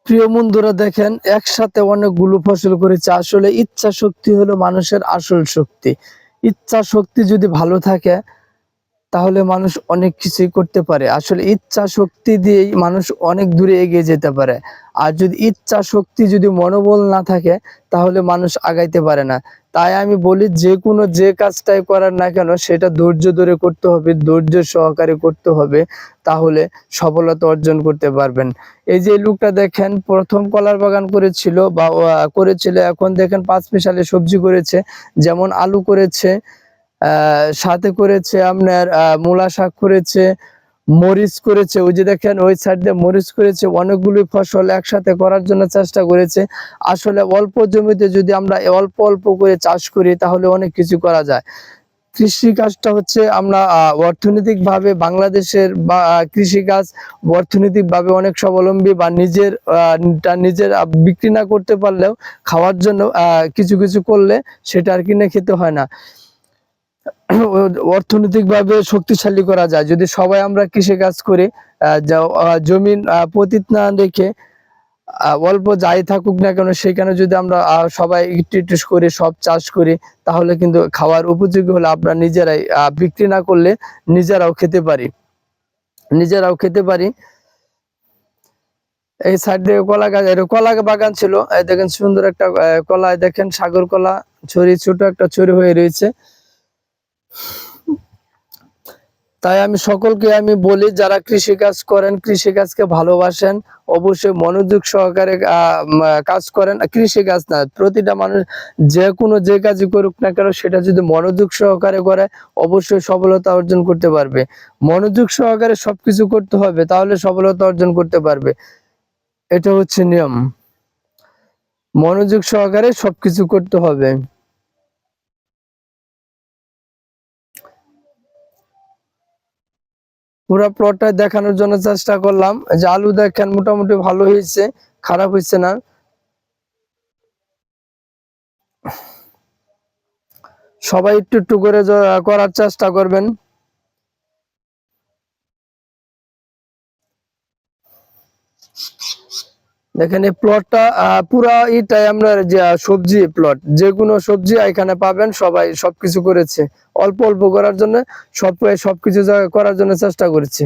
প্রিয় বন্ধুরা, দেখেন একসাথে অনেকগুলো ফসল করেছে। আসলে ইচ্ছা শক্তি হলো মানুষের আসল শক্তি। ইচ্ছা শক্তি যদি ভালো থাকে তাহলে মানুষ অনেক কিছুই করতে পারে। আসলে ইচ্ছা শক্তি দিয়েই মানুষ অনেক দূরে এগিয়ে যেতে পারে। আর যদি ইচ্ছা শক্তি যদি মনোবল না থাকে তাহলে মানুষ আগাইতে পারে না। তাই আমি বলি, যে কাজটাই করার না কেন সেটা ধৈর্য ধরে করতে হবে, ধৈর্য সহকারে করতে হবে, তাহলে সফলতা অর্জন করতে পারবেন। এই যে লোকটা দেখেন, প্রথম কলার বাগান করেছিল বা করেছিল, এখন দেখেন পাঁচ মিশালি সবজি করেছে। যেমন আলু করেছে, সাথে করেছে আপনার মূলা শাক করেছে, মরিচ করেছে। ওই যে দেখেন ওই সাইড দিয়ে মরিচ করেছে। অনেকগুলি ফসল একসাথে করার জন্য চেষ্টা করেছে। আসলে অল্প জমিতে যদি আমরা অল্প অল্প করে চাষ করি তাহলে অনেক কিছু করা যায়। কৃষি কাজটা হচ্ছে আমরা অর্থনৈতিক ভাবে বাংলাদেশের বা কৃষিকাজ অর্থনৈতিক ভাবে অনেক স্বাবলম্বী, বা নিজের বিক্রি না করতে পারলেও খাওয়ার জন্য কিছু কিছু করলে সেটা আর কিনে খেতে হয় না। অর্থনৈতিকভাবে শক্তিশালী করা যায় যদি সবাই আমরা কৃষিকাজ করি। জমিন পতিত না রেখে অল্প যাই থাকুক না কেন সেখানে যদি আমরা সবাই একটু একটু করে সব চাষ করি তাহলে কিন্তু খাওয়ার উপযোগী হলে আমরা নিজেরাই বিক্রি না করলে নিজেরাও খেতে পারি। এই সাইড দিয়ে কলা গাছ, কলা বাগান ছিল। এই দেখেন সুন্দর একটা কলা, দেখেন সাগর কলা ছোট একটা ছড়ি হয়ে রয়েছে। তাই আমি সকলকে বলি, যারা কৃষিকাজ করেন, কৃষিকাজকে ভালোবাসেন, অবশ্যই মনোযোগ সহকারে কাজ করেন। কৃষিকাজ না, প্রতিটা মানুষ যে কাজই করুক না কেন সেটা যদি মনোযোগ সহকারে করে অবশ্যই সফলতা অর্জন করতে পারবে। মনোযোগ সহকারে সবকিছু করতে হবে, তাহলে সফলতা অর্জন করতে পারবে। এটা হচ্ছে নিয়ম, মনোযোগ সহকারে সবকিছু করতে হবে। পুরো প্লটটা দেখানোর জন্য চেষ্টা করলাম। যে আলু দেখেন মোটামুটি ভালো হয়েছে, খারাপ হয়েছে না। সবাই একটু একটু করে করার চেষ্টা করবেন। দেখেন এই প্লটটা পুরা এটাই আপনার যে সবজি প্লট, যে কোনো সবজি এখানে পাবেন। সবাই সবকিছু করেছে, অল্প অল্প করার জন্য সবকিছু করার জন্য চেষ্টা করেছি।